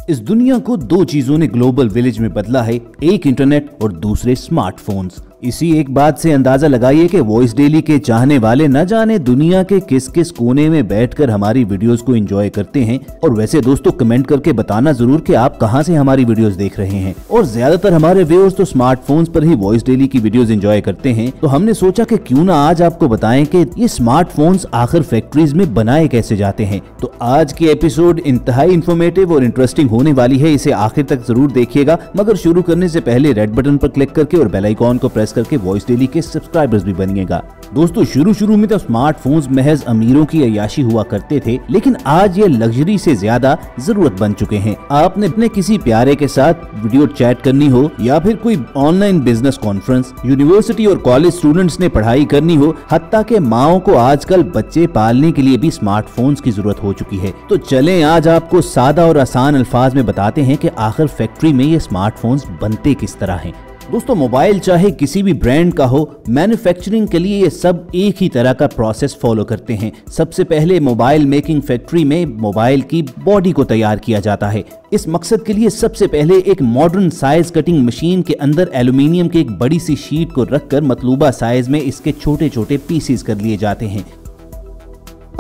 इस दुनिया को दो चीजों ने ग्लोबल विलेज में बदला है, एक इंटरनेट और दूसरे स्मार्टफोन्स। इसी एक बात से अंदाजा लगाइए कि वॉइस डेली के चाहने वाले न जाने दुनिया के किस किस कोने में बैठकर हमारी वीडियोस को एंजॉय करते हैं। और वैसे दोस्तों कमेंट करके बताना जरूर कि आप कहां से हमारी वीडियोस देख रहे हैं। और ज्यादातर हमारे व्यूअर्स तो स्मार्टफोन्स पर ही वॉइस डेली की वीडियोस एंजॉय करते हैं, तो हमने सोचा कि क्यों ना आज आपको बताएं कि ये स्मार्टफोन्स आखिर फैक्ट्रीज में बनाए कैसे जाते हैं। तो आज की एपिसोड इंतहाई इंफॉर्मेटिव और इंटरेस्टिंग होने वाली है, इसे आखिर तक जरूर देखिएगा। मगर शुरू करने से पहले रेड बटन पर क्लिक करके और बेल आइकॉन को प्रेस करके वॉइस डेली के सब्सक्राइबर्स भी बनिएगा। दोस्तों शुरू में तो स्मार्टफोन्स महज अमीरों की अय्याशी हुआ करते थे, लेकिन आज ये लग्जरी से ज्यादा जरूरत बन चुके हैं। आपने अपने किसी प्यारे के साथ वीडियो चैट करनी हो या फिर कोई ऑनलाइन बिजनेस कॉन्फ्रेंस, यूनिवर्सिटी और कॉलेज स्टूडेंट्स ने पढ़ाई करनी हो, हत्ता के माओ को आजकल बच्चे पालने के लिए भी स्मार्टफोन्स की जरूरत हो चुकी है। तो चलें आज आपको सादा और आसान अल्फाज में बताते हैं कि आखिर फैक्ट्री में ये स्मार्टफोन्स बनते किस तरह हैं। दोस्तों मोबाइल चाहे किसी भी ब्रांड का हो, मैन्युफैक्चरिंग के लिए ये सब एक ही तरह का प्रोसेस फॉलो करते हैं। सबसे पहले मोबाइल मेकिंग फैक्ट्री में मोबाइल की बॉडी को तैयार किया जाता है। इस मकसद के लिए सबसे पहले एक मॉडर्न साइज कटिंग मशीन के अंदर एल्यूमिनियम की एक बड़ी सी शीट को रखकर मतलूबा साइज में इसके छोटे छोटे पीसेस कर लिए जाते हैं।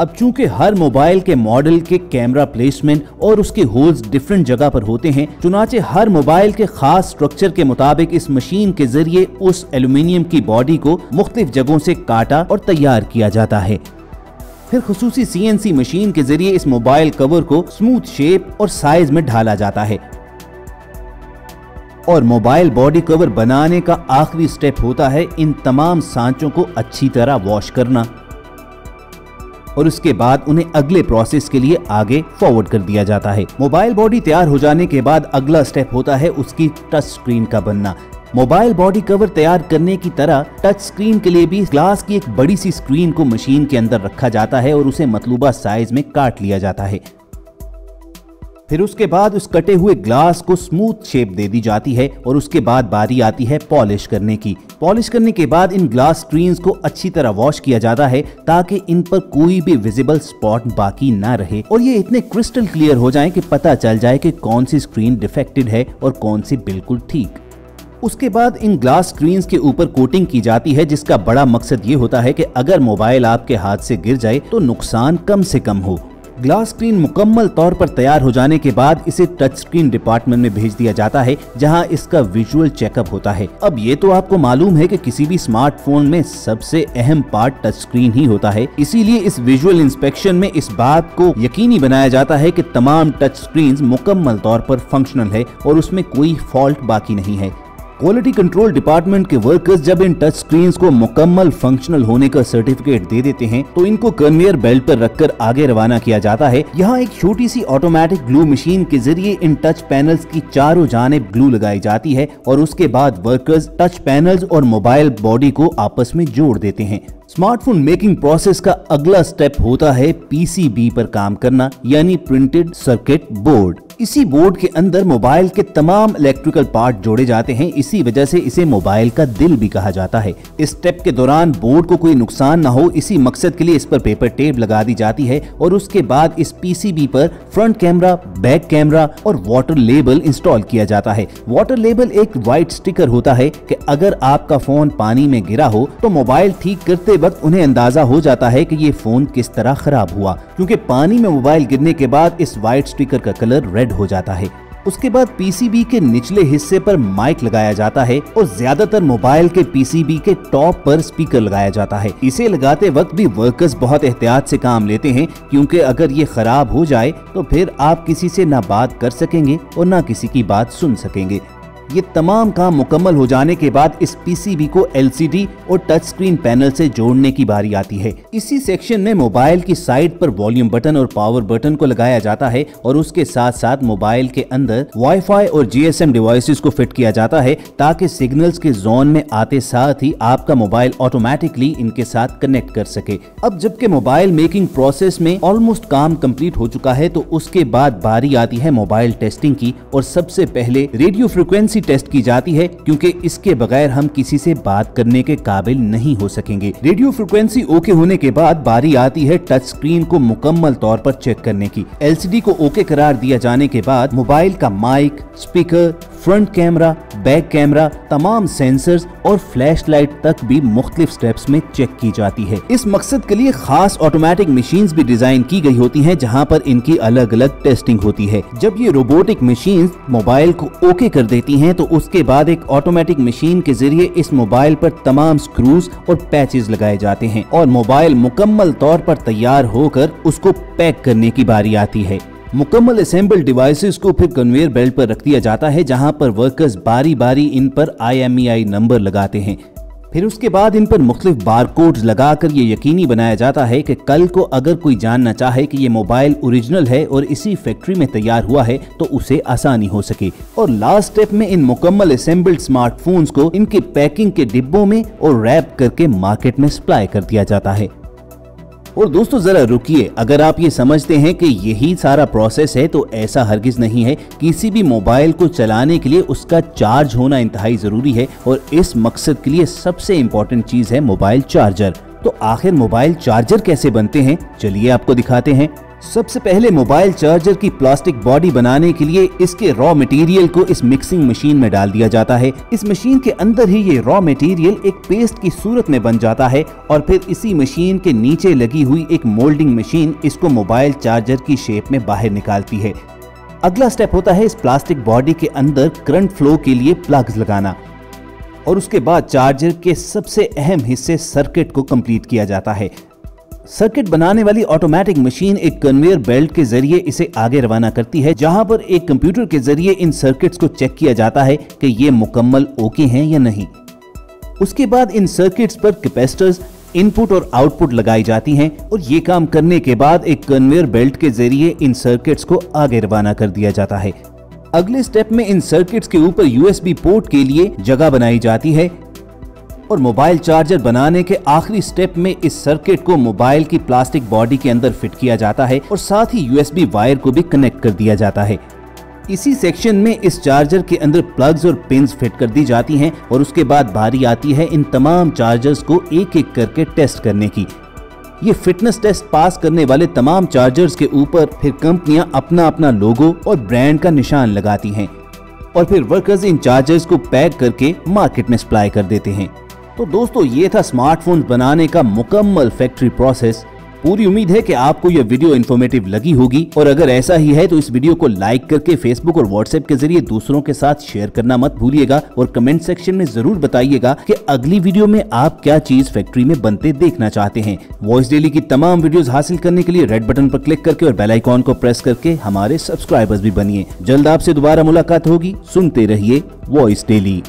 अब चूंकि हर मोबाइल के मॉडल के कैमरा प्लेसमेंट और उसके होल्स डिफरेंट जगह पर होते हैं, चुनाचे हर मोबाइल के खास स्ट्रक्चर के मुताबिक इस मशीन के जरिए उस एल्यूमिनियम की बॉडी को मुख्तलिफ जगहों से काटा और तैयार किया जाता है। फिर खुसूसी CNC मशीन के जरिए इस मोबाइल कवर को स्मूथ शेप और साइज में ढाला जाता है। और मोबाइल बॉडी कवर बनाने का आखिरी स्टेप होता है इन तमाम सांचों को अच्छी तरह वॉश करना, और उसके बाद उन्हें अगले प्रोसेस के लिए आगे फॉरवर्ड कर दिया जाता है। मोबाइल बॉडी तैयार हो जाने के बाद अगला स्टेप होता है उसकी टच स्क्रीन का बनना। मोबाइल बॉडी कवर तैयार करने की तरह टच स्क्रीन के लिए भी ग्लास की एक बड़ी सी स्क्रीन को मशीन के अंदर रखा जाता है और उसे मतलूबा साइज में काट लिया जाता है। फिर उसके बाद उस कटे हुए ग्लास को स्मूथ शेप दे दी जाती है और उसके बाद बारी आती है पॉलिश करने की। पॉलिश करने के बाद इन ग्लास स्क्रीन्स को अच्छी तरह वॉश किया जाता है ताकि इन पर कोई भी विजिबल स्पॉट बाकी ना रहे और ये इतने क्रिस्टल क्लियर हो जाएं कि पता चल जाए कि कौन सी स्क्रीन डिफेक्टेड है और कौन सी बिल्कुल ठीक। उसके बाद इन ग्लास स्क्रीन्स के ऊपर कोटिंग की जाती है, जिसका बड़ा मकसद ये होता है कि अगर मोबाइल आपके हाथ से गिर जाए तो नुकसान कम से कम हो। ग्लास स्क्रीन मुकम्मल तौर पर तैयार हो जाने के बाद इसे टच स्क्रीन डिपार्टमेंट में भेज दिया जाता है, जहां इसका विजुअल चेकअप होता है। अब ये तो आपको मालूम है कि किसी भी स्मार्टफोन में सबसे अहम पार्ट टच स्क्रीन ही होता है, इसीलिए इस विजुअल इंस्पेक्शन में इस बात को यकीनी बनाया जाता है कि तमाम टच स्क्रीन मुकम्मल तौर पर फंक्शनल है और उसमें कोई फॉल्ट बाकी नहीं है। क्वालिटी कंट्रोल डिपार्टमेंट के वर्कर्स जब इन टच स्क्रीन्स को मुकम्मल फंक्शनल होने का सर्टिफिकेट दे देते हैं तो इनको कन्वेयर बेल्ट पर रखकर आगे रवाना किया जाता है। यहाँ एक छोटी सी ऑटोमेटिक ग्लू मशीन के जरिए इन टच पैनल्स की चारों जानिब ग्लू लगाई जाती है और उसके बाद वर्कर्स टच पैनल्स और मोबाइल बॉडी को आपस में जोड़ देते हैं। स्मार्टफोन मेकिंग प्रोसेस का अगला स्टेप होता है PCB पर काम करना, यानी प्रिंटेड सर्किट बोर्ड। इसी बोर्ड के अंदर मोबाइल के तमाम इलेक्ट्रिकल पार्ट जोड़े जाते हैं, इसी वजह से इसे मोबाइल का दिल भी कहा जाता है। इस स्टेप के दौरान बोर्ड को कोई नुकसान न हो, इसी मकसद के लिए इस पर पेपर टेप लगा दी जाती है और उसके बाद इस PCB पर फ्रंट कैमरा, बैक कैमरा और वाटर लेबल इंस्टॉल किया जाता है। वाटर लेबल एक व्हाइट स्टिकर होता है कि अगर आपका फोन पानी में गिरा हो तो मोबाइल ठीक करते वक्त उन्हें अंदाजा हो जाता है कि ये फोन किस तरह खराब हुआ, क्योंकि पानी में मोबाइल गिरने के बाद इस व्हाइट स्टिकर का कलर रेड हो जाता है। उसके बाद PCB के निचले हिस्से पर माइक लगाया जाता है और ज्यादातर मोबाइल के PCB के टॉप पर स्पीकर लगाया जाता है। इसे लगाते वक्त भी वर्कर्स बहुत एहतियात से काम लेते हैं, क्योंकि अगर ये खराब हो जाए तो फिर आप किसी से ना बात कर सकेंगे और ना किसी की बात सुन सकेंगे। ये तमाम काम मुकम्मल हो जाने के बाद इस PCB को LCD और टच स्क्रीन पैनल से जोड़ने की बारी आती है। इसी सेक्शन में मोबाइल की साइड पर वॉल्यूम बटन और पावर बटन को लगाया जाता है और उसके साथ साथ मोबाइल के अंदर वाईफाई और GSM डिवाइसेस को फिट किया जाता है ताकि सिग्नल्स के जोन में आते साथ ही आपका मोबाइल ऑटोमेटिकली इनके साथ कनेक्ट कर सके। अब जबकि मोबाइल मेकिंग प्रोसेस में ऑलमोस्ट काम कंप्लीट हो चुका है तो उसके बाद बारी आती है मोबाइल टेस्टिंग की और सबसे पहले रेडियो फ्रिक्वेंसी फ्रीक्वेंसी टेस्ट की जाती है, क्योंकि इसके बगैर हम किसी से बात करने के काबिल नहीं हो सकेंगे। रेडियो फ्रीक्वेंसी ओके होने के बाद बारी आती है टच स्क्रीन को मुकम्मल तौर पर चेक करने की। एलसीडी को ओके करार दिया जाने के बाद मोबाइल का mic, speaker, front camera, back camera, तमाम सेंसर्स और फ्लैशलाइट तक भी मुख्तलिफ स्टेप्स में चेक की जाती है। इस मकसद के लिए खास ऑटोमेटिक मशीन्स भी डिजाइन की गई होती हैं, जहां पर इनकी अलग अलग टेस्टिंग होती है। जब ये रोबोटिक मशीन्स मोबाइल को ओके कर देती हैं, तो उसके बाद एक ऑटोमेटिक मशीन के जरिए इस मोबाइल पर तमाम स्क्रूज और पैचेस लगाए जाते हैं और मोबाइल मुकम्मल तौर पर तैयार होकर उसको पैक करने की बारी आती है। मुकम्मल असेंबल डिवाइसेस को फिर कन्वेयर बेल्ट पर रख दिया जाता है, जहां पर वर्कर्स बारी बारी इन पर IMEI नंबर लगाते हैं। फिर उसके बाद इन पर मुख्तलिफ बारकोड्स लगाकर ये यकीनी बनाया जाता है कि कल को अगर कोई जानना चाहे कि ये मोबाइल ओरिजिनल है और इसी फैक्ट्री में तैयार हुआ है, तो उसे आसानी हो सके। और लास्ट स्टेप में इन मुकम्मल असेंबल्ड स्मार्टफोन्स को इनके पैकिंग के डिब्बों में और रैप करके मार्केट में सप्लाई कर दिया जाता है। और दोस्तों जरा रुकिए, अगर आप ये समझते हैं कि यही सारा प्रोसेस है, तो ऐसा हरगिज नहीं है। किसी भी मोबाइल को चलाने के लिए उसका चार्ज होना इंतहाई जरूरी है और इस मकसद के लिए सबसे इम्पोर्टेंट चीज है मोबाइल चार्जर। तो आखिर मोबाइल चार्जर कैसे बनते हैं, चलिए आपको दिखाते हैं। सबसे पहले मोबाइल चार्जर की प्लास्टिक बॉडी बनाने के लिए इसके रॉ मटेरियल को इस मिक्सिंग मशीन में डाल दिया जाता है। इस मशीन के अंदर ही ये रॉ मटेरियल एक पेस्ट की सूरत में बन जाता है और फिर इसी मशीन के नीचे लगी हुई एक मोल्डिंग मशीन इसको मोबाइल चार्जर की शेप में बाहर निकालती है। अगला स्टेप होता है इस प्लास्टिक बॉडी के अंदर करंट फ्लो के लिए प्लग्स लगाना और उसके बाद चार्जर के सबसे अहम हिस्से सर्किट को कंप्लीट किया जाता है। सर्किट बनाने वाली ऑटोमेटिक मशीन एक कन्वेयर बेल्ट के जरिए इसे आगे रवाना करती है, जहां पर एक कंप्यूटर के जरिए इन सर्किट्स को चेक किया जाता है कि ये मुकम्मल ओके हैं या नहीं। उसके बाद इन सर्किट्स पर कैपेसिटर्स, इनपुट और आउटपुट लगाई जाती हैं और ये काम करने के बाद एक कन्वेयर बेल्ट के जरिए इन सर्किट्स को आगे रवाना कर दिया जाता है। अगले स्टेप में इन सर्किट्स के ऊपर USB पोर्ट के लिए जगह बनाई जाती है और मोबाइल चार्जर बनाने के आखिरी स्टेप में इस सर्किट को मोबाइल की प्लास्टिक बॉडी के अंदर फिट किया जाता है और साथ ही USB वायर को भी कनेक्ट कर दिया जाता है। इसी सेक्शन में इस चार्जर के अंदर प्लग्स और पिन्स फिट कर दी जाती हैं और उसके बाद बारी आती है इन तमाम चार्जर्स को एक एक करके टेस्ट करने की। ये फिटनेस टेस्ट पास करने वाले तमाम चार्जर्स के ऊपर फिर कंपनियां अपना अपना लोगो और ब्रांड का निशान लगाती हैं और फिर वर्कर्स इन चार्जर्स को पैक करके मार्केट में सप्लाई कर देते हैं। तो दोस्तों ये था स्मार्टफोन बनाने का मुकम्मल फैक्ट्री प्रोसेस। पूरी उम्मीद है कि आपको यह वीडियो इन्फॉर्मेटिव लगी होगी और अगर ऐसा ही है तो इस वीडियो को लाइक करके फेसबुक और व्हाट्सएप के जरिए दूसरों के साथ शेयर करना मत भूलिएगा और कमेंट सेक्शन में जरूर बताइएगा कि अगली वीडियो में आप क्या चीज फैक्ट्री में बनते देखना चाहते हैं। वॉइस डेली की तमाम वीडियोस हासिल करने के लिए रेड बटन पर क्लिक करके और बेल आइकॉन को प्रेस करके हमारे सब्सक्राइबर्स भी बनिए। जल्द आपसे दोबारा मुलाकात होगी। सुनते रहिए वॉइस डेली।